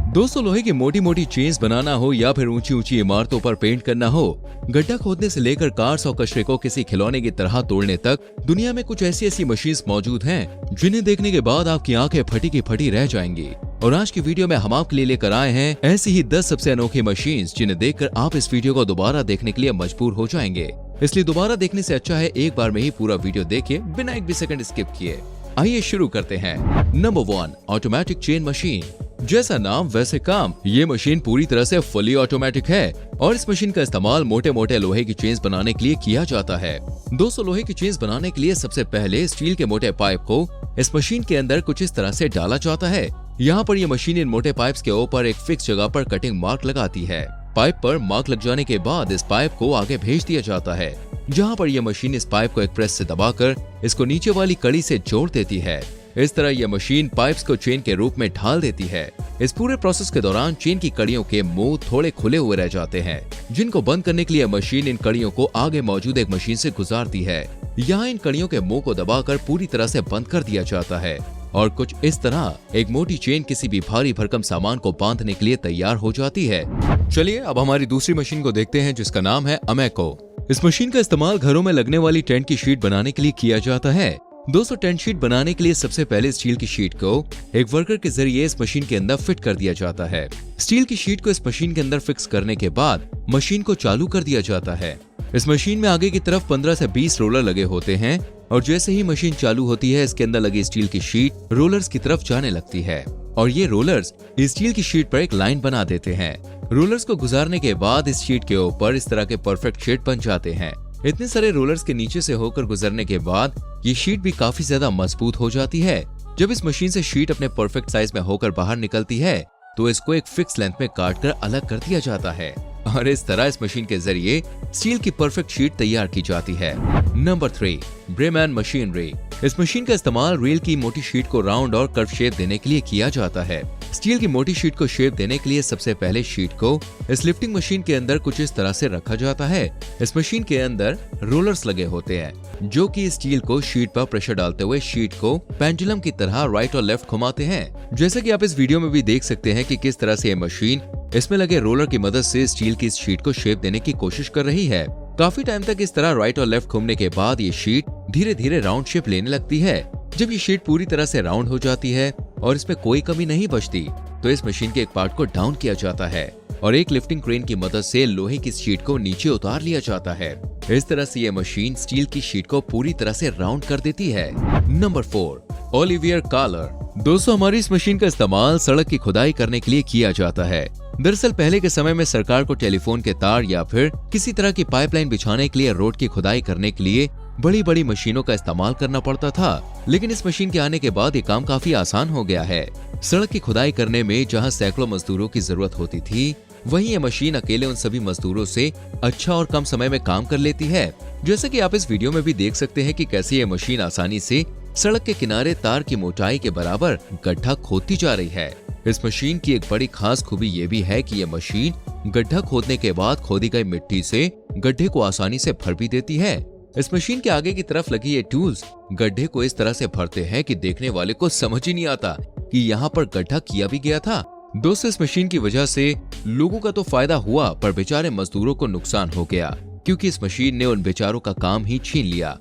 दोस्तों, लोहे की मोटी मोटी चेन्स बनाना हो या फिर ऊंची ऊंची इमारतों पर पेंट करना हो, गड्ढा खोदने से लेकर कार्स और कचरे को किसी खिलौने की तरह तोड़ने तक दुनिया में कुछ ऐसी मशीन्स मौजूद हैं जिन्हें देखने के बाद आपकी आंखें फटी की फटी रह जाएंगी। और आज की वीडियो में हम आपके लिए लेकर आए हैं ऐसी ही 10 सबसे अनोखी मशीन्स जिन्हें देखकर आप इस वीडियो को दोबारा देखने के लिए मजबूर हो जाएंगे। इसलिए दोबारा देखने से अच्छा है एक बार में ही पूरा वीडियो देखिए बिना एक भी सेकंड स्किप किए। आइए शुरू करते हैं। Number 1, automatic chain machine. जैसा नाम वैसे काम, ये मशीन पूरी तरह से फुली ऑटोमेटिक है और इस मशीन का इस्तेमाल मोटे मोटे लोहे की चेन्स बनाने के लिए किया जाता है। दोस्तों, लोहे की चेन्स बनाने के लिए सबसे पहले स्टील के मोटे पाइप को इस मशीन के अंदर कुछ इस तरह से डाला जाता है। यहाँ पर यह मशीन इन मोटे पाइप्स के ऊपर एक फिक्स जगह पर कटिंग मार्क लगाती है। पाइप पर मार्क लग जाने के बाद इस पाइप को आगे भेज दिया जाता है, जहाँ पर यह मशीन इस पाइप को एक प्रेस से दबाकर इसको नीचे वाली कड़ी से जोड़ देती है। इस तरह यह मशीन पाइप्स को चेन के रूप में ढाल देती है। इस पूरे प्रोसेस के दौरान चेन की कड़ियों के मुंह थोड़े खुले हुए रह जाते हैं, जिनको बंद करने के लिए मशीन इन कड़ियों को आगे मौजूद एक मशीन से गुजारती है। यहाँ इन कड़ियों के मुंह को दबाकर पूरी तरह से बंद कर दिया जाता है और कुछ इस तरह एक मोटी चेन किसी भी भारी भरकम सामान को बांधने के लिए तैयार हो जाती है। चलिए अब हमारी दूसरी मशीन को देखते हैं, जिसका नाम है अमेको। इस मशीन का इस्तेमाल घरों में लगने वाली टेंट की शीट बनाने के लिए किया जाता है। दोस्तों, टेंट शीट बनाने के लिए सबसे पहले स्टील की शीट को एक वर्कर के जरिए इस मशीन के अंदर फिट कर दिया जाता है। स्टील की शीट को इस मशीन के अंदर फिक्स करने के बाद मशीन को चालू कर दिया जाता है। इस मशीन में आगे की तरफ 15 से 20 रोलर लगे होते हैं और जैसे ही मशीन चालू होती है, इसके अंदर लगी स्टील की शीट रोलर्स की तरफ जाने लगती है और ये रोलर्स स्टील की शीट पर एक लाइन बना देते हैं। रोलर्स को गुजारने के बाद इस शीट के ऊपर इस तरह के परफेक्ट शेड बन जाते हैं। इतने सारे रोलर्स के नीचे से होकर गुजरने के बाद ये शीट भी काफी ज्यादा मजबूत हो जाती है। जब इस मशीन से शीट अपने परफेक्ट साइज में होकर बाहर निकलती है तो इसको एक फिक्स लेंथ में काट कर अलग कर दिया जाता है और इस तरह इस मशीन के जरिए स्टील की परफेक्ट शीट तैयार की जाती है। नंबर 3, ब्रेमैन मशीनरी। इस मशीन का इस्तेमाल रेल की मोटी शीट को राउंड और कर्व शेप देने के लिए किया जाता है। स्टील की मोटी शीट को शेप देने के लिए सबसे पहले शीट को इस लिफ्टिंग मशीन के अंदर कुछ इस तरह से रखा जाता है। इस मशीन के अंदर रोलर्स लगे होते हैं जो कि स्टील को शीट पर प्रेशर डालते हुए शीट को पेंडुलम की तरह राइट और लेफ्ट घुमाते हैं। जैसे कि आप इस वीडियो में भी देख सकते हैं कि किस तरह से ये मशीन इसमें लगे रोलर की मदद से स्टील की इस शीट को शेप देने की कोशिश कर रही है। काफी टाइम तक इस तरह राइट और लेफ्ट घूमने के बाद ये शीट धीरे धीरे राउंड शेप लेने लगती है। जब ये शीट पूरी तरह से राउंड हो जाती है और इसमें कोई कमी नहीं बचती तो इस मशीन के एक पार्ट को डाउन किया जाता है और एक लिफ्टिंग क्रेन की मदद से लोहे की शीट को नीचे उतार लिया जाता है। इस तरह से ये मशीन स्टील की शीट को पूरी तरह से राउंड कर देती है। Number 4, Olivier Collar. दोस्तों, हमारी इस मशीन का इस्तेमाल सड़क की खुदाई करने के लिए किया जाता है। दरअसल पहले के समय में सरकार को टेलीफोन के तार या फिर किसी तरह की पाइपलाइन बिछाने के लिए रोड की खुदाई करने के लिए बड़ी बड़ी मशीनों का इस्तेमाल करना पड़ता था, लेकिन इस मशीन के आने के बाद ये काम काफी आसान हो गया है। सड़क की खुदाई करने में जहां सैकड़ों मजदूरों की जरूरत होती थी, वहीं ये मशीन अकेले उन सभी मजदूरों से अच्छा और कम समय में काम कर लेती है। जैसे कि आप इस वीडियो में भी देख सकते हैं कि कैसे ये मशीन आसानी से सड़क के किनारे तार की मोटाई के बराबर गड्ढा खोदती जा रही है। इस मशीन की एक बड़ी खास खूबी ये भी है कि ये मशीन गड्ढा खोदने के बाद खोदी गई मिट्टी से गड्ढे को आसानी से भर भी देती है। इस मशीन के आगे की तरफ लगी ये टूल्स गड्ढे को इस तरह से भरते हैं कि देखने वाले को समझ ही नहीं आता कि यहाँ पर गड्ढा किया भी गया था। दोस्तों, इस मशीन की वजह से लोगों का तो फायदा हुआ पर बेचारे मजदूरों को नुकसान हो गया, क्योंकि इस मशीन ने उन बेचारों का काम ही छीन लिया।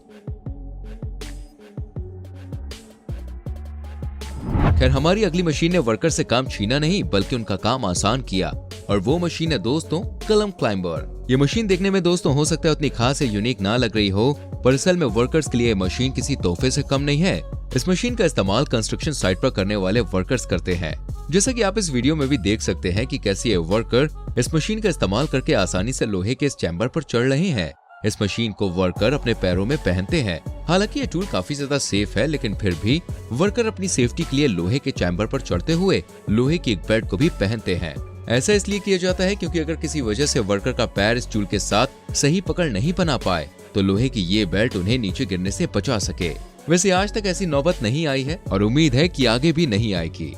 खैर, हमारी अगली मशीन ने वर्कर से काम छीना नहीं बल्कि उनका काम आसान किया और वो मशीन है दोस्तों कलम क्लाइंबर। ये मशीन देखने में दोस्तों हो सकता है उतनी खास या यूनिक ना लग रही हो, पर असल में वर्कर्स के लिए मशीन किसी तोहफे से कम नहीं है। इस मशीन का इस्तेमाल कंस्ट्रक्शन साइट पर करने वाले वर्कर्स करते हैं। जैसा कि आप इस वीडियो में भी देख सकते हैं कि कैसे ये वर्कर इस मशीन का इस्तेमाल करके आसानी से लोहे के इस चैम्बर पर चढ़ रहे हैं। इस मशीन को वर्कर अपने पैरों में पहनते हैं। हालांकि ये टूल काफी ज्यादा सेफ है, लेकिन फिर भी वर्कर अपनी सेफ्टी के लिए लोहे के चैम्बर पर चढ़ते हुए लोहे की एक बेल्ट को भी पहनते हैं। ऐसा इसलिए किया जाता है क्योंकि अगर किसी वजह से वर्कर का पैर इस टूल के साथ सही पकड़ नहीं बना पाए तो लोहे की ये बेल्ट उन्हें नीचे गिरने से बचा सके। वैसे आज तक ऐसी नौबत नहीं आई है और उम्मीद है कि आगे भी नहीं आएगी।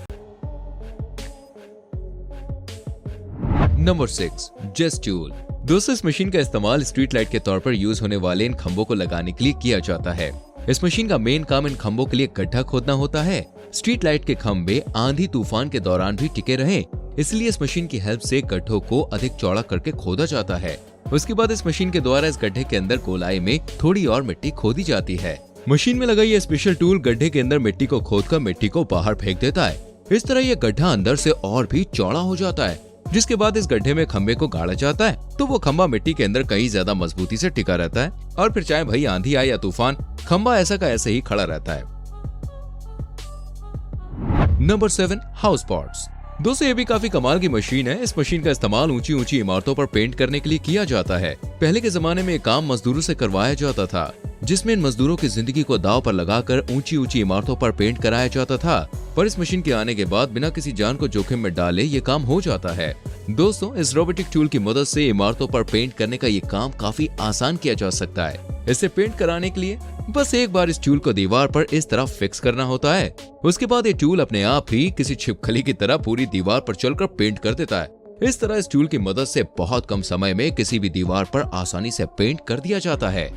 नंबर 6, जेस्ट टूल। दोस्तों, इस मशीन का इस्तेमाल स्ट्रीट लाइट के तौर पर यूज होने वाले इन खंभों को लगाने के लिए किया जाता है। इस मशीन का मेन काम इन खंभों के लिए गड्ढा खोदना होता है। स्ट्रीट लाइट के खंभे आंधी तूफान के दौरान भी टिके रहें, इसलिए इस मशीन की हेल्प से गड्ढों को अधिक चौड़ा करके खोदा जाता है। उसके बाद इस मशीन के द्वारा इस गड्ढे के अंदर गोलाई में थोड़ी और मिट्टी खोदी जाती है। मशीन में लगा ये स्पेशल टूल गड्ढे के अंदर मिट्टी को खोदकर मिट्टी को बाहर फेंक देता है। इस तरह ये गड्ढा अंदर से और भी चौड़ा हो जाता है, जिसके बाद इस गड्ढे में खंबे को गाड़ा जाता है, तो वो खंबा मिट्टी के अंदर कहीं ज्यादा मजबूती से टिका रहता है और फिर चाहे भाई आंधी आए या तूफान, खंबा ऐसा का ऐसे ही खड़ा रहता है। Number 7, house pots. दोस्तों ये भी काफी कमाल की मशीन है। इस मशीन का इस्तेमाल ऊंची ऊंची इमारतों पर पेंट करने के लिए किया जाता है। पहले के जमाने में ये काम मजदूरों से करवाया जाता था, जिसमें इन मजदूरों की जिंदगी को दांव पर लगाकर ऊंची ऊंची इमारतों पर पेंट कराया जाता था। पर इस मशीन के आने के बाद बिना किसी जान को जोखिम में डाले ये काम हो जाता है। दोस्तों इस रोबोटिक टूल की मदद से इमारतों पर पेंट करने का ये काम काफी आसान किया जा सकता है। इसे पेंट कराने के लिए बस एक बार इस टूल को दीवार पर इस तरह फिक्स करना होता है। उसके बाद ये टूल अपने आप ही किसी छिपकली की तरह पूरी दीवार पर चलकर पेंट कर देता है। इस तरह इस टूल की मदद से बहुत कम समय में किसी भी दीवार पर आसानी से पेंट कर दिया जाता है।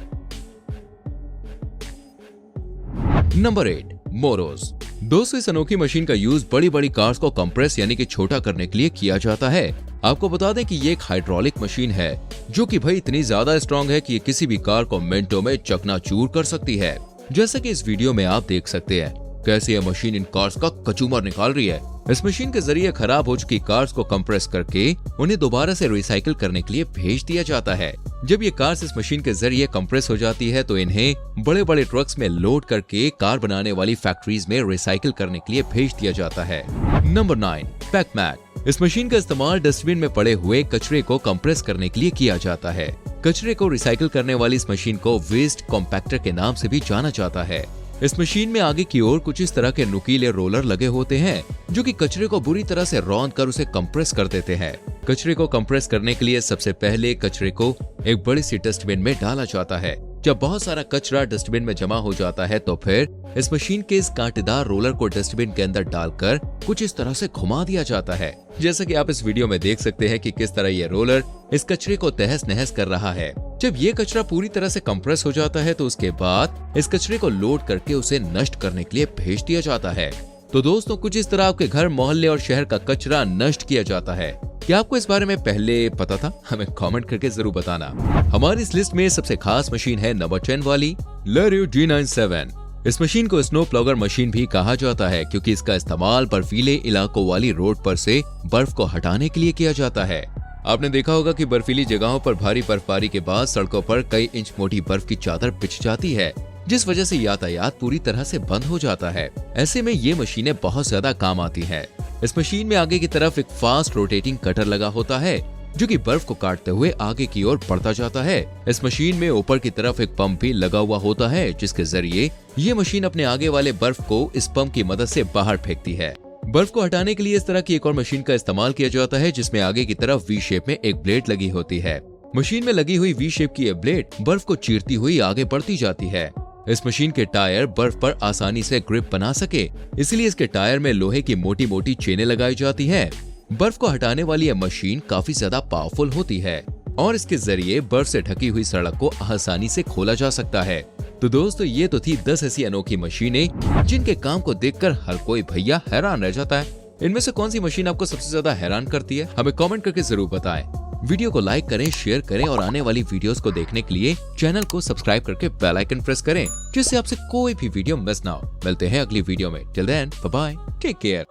Number 8, morose. दोस्तों इस अनोखी मशीन का यूज बड़ी बड़ी कार्स को कंप्रेस यानी कि छोटा करने के लिए किया जाता है। आपको बता दें कि ये एक हाइड्रोलिक मशीन है जो कि भाई इतनी ज्यादा स्ट्रॉन्ग है कि ये किसी भी कार को मिनटों में चकनाचूर कर सकती है। जैसा कि इस वीडियो में आप देख सकते हैं कैसे यह मशीन इन कार्स का कचूमर निकाल रही है। इस मशीन के जरिए खराब हो चुकी कार्स को कंप्रेस करके उन्हें दोबारा से रिसाइकिल करने के लिए भेज दिया जाता है। जब ये कार्स इस मशीन के जरिए कंप्रेस हो जाती है तो इन्हें बड़े बड़े ट्रक्स में लोड करके कार बनाने वाली फैक्ट्रीज में रिसाइकिल करने के लिए भेज दिया जाता है। नंबर 9, पैकमैट। इस मशीन का इस्तेमाल डस्टबिन में पड़े हुए कचरे को कंप्रेस करने के लिए किया जाता है। कचरे को रिसाइकिल करने वाली इस मशीन को वेस्ट कॉम्पैक्टर के नाम से भी जाना जाता है। इस मशीन में आगे की ओर कुछ इस तरह के नुकीले रोलर लगे होते हैं जो कि कचरे को बुरी तरह से रौंद कर उसे कंप्रेस कर देते हैं। कचरे को कंप्रेस करने के लिए सबसे पहले कचरे को एक बड़ी सी डस्टबिन में डाला जाता है। जब बहुत सारा कचरा डस्टबिन में जमा हो जाता है तो फिर इस मशीन के इस कांटेदार रोलर को डस्टबिन के अंदर डालकर कुछ इस तरह से घुमा दिया जाता है। जैसा कि आप इस वीडियो में देख सकते हैं कि किस तरह ये रोलर इस कचरे को तहस नहस कर रहा है। जब ये कचरा पूरी तरह से कंप्रेस हो जाता है तो उसके बाद इस कचरे को लोड करके उसे नष्ट करने के लिए भेज दिया जाता है। तो दोस्तों कुछ इस तरह आपके घर, मोहल्ले और शहर का कचरा नष्ट किया जाता है। क्या आपको इस बारे में पहले पता था? हमें कमेंट करके जरूर बताना। हमारी इस लिस्ट में सबसे खास मशीन है नंबर 10 वाली LaRue D97। इस मशीन को स्नो प्लॉगर मशीन भी कहा जाता है क्योंकि इसका इस्तेमाल बर्फीले इलाकों वाली रोड पर से बर्फ को हटाने के लिए किया जाता है। आपने देखा होगा कि बर्फीली जगहों पर भारी बर्फबारी के बाद सड़कों पर कई इंच मोटी बर्फ की चादर बिछ जाती है, जिस वजह से यातायात पूरी तरह से बंद हो जाता है। ऐसे में ये मशीनें बहुत ज्यादा काम आती हैं। इस मशीन में आगे की तरफ एक फास्ट रोटेटिंग कटर लगा होता है जो कि बर्फ को काटते हुए आगे की ओर बढ़ता जाता है। इस मशीन में ऊपर की तरफ एक पंप भी लगा हुआ होता है जिसके जरिए ये मशीन अपने आगे वाले बर्फ को इस पंप की मदद से बाहर फेंकती है। बर्फ को हटाने के लिए इस तरह की एक और मशीन का इस्तेमाल किया जाता है जिसमें आगे की तरफ वी शेप में एक ब्लेड लगी होती है। मशीन में लगी हुई वी शेप की यह ब्लेड बर्फ को चीरती हुई आगे बढ़ती जाती है। इस मशीन के टायर बर्फ पर आसानी से ग्रिप बना सके, इसलिए इसके टायर में लोहे की मोटी मोटी चेनें लगाई जाती हैं। बर्फ को हटाने वाली यह मशीन काफी ज्यादा पावरफुल होती है और इसके जरिए बर्फ से ढकी हुई सड़क को आसानी से खोला जा सकता है। तो दोस्तों ये तो थी 10 ऐसी अनोखी मशीनें जिनके काम को देखकर हर कोई भैया हैरान रह जाता है। इनमें से कौन सी मशीन आपको सबसे ज्यादा हैरान करती है? हमें कमेंट करके जरूर बताएं। वीडियो को लाइक करें, शेयर करें और आने वाली वीडियोस को देखने के लिए चैनल को सब्सक्राइब करके बेल आइकन प्रेस करें जिससे आपसे कोई भी वीडियो मिस ना हो। मिलते हैं अगली वीडियो में। Till then bye bye, take care.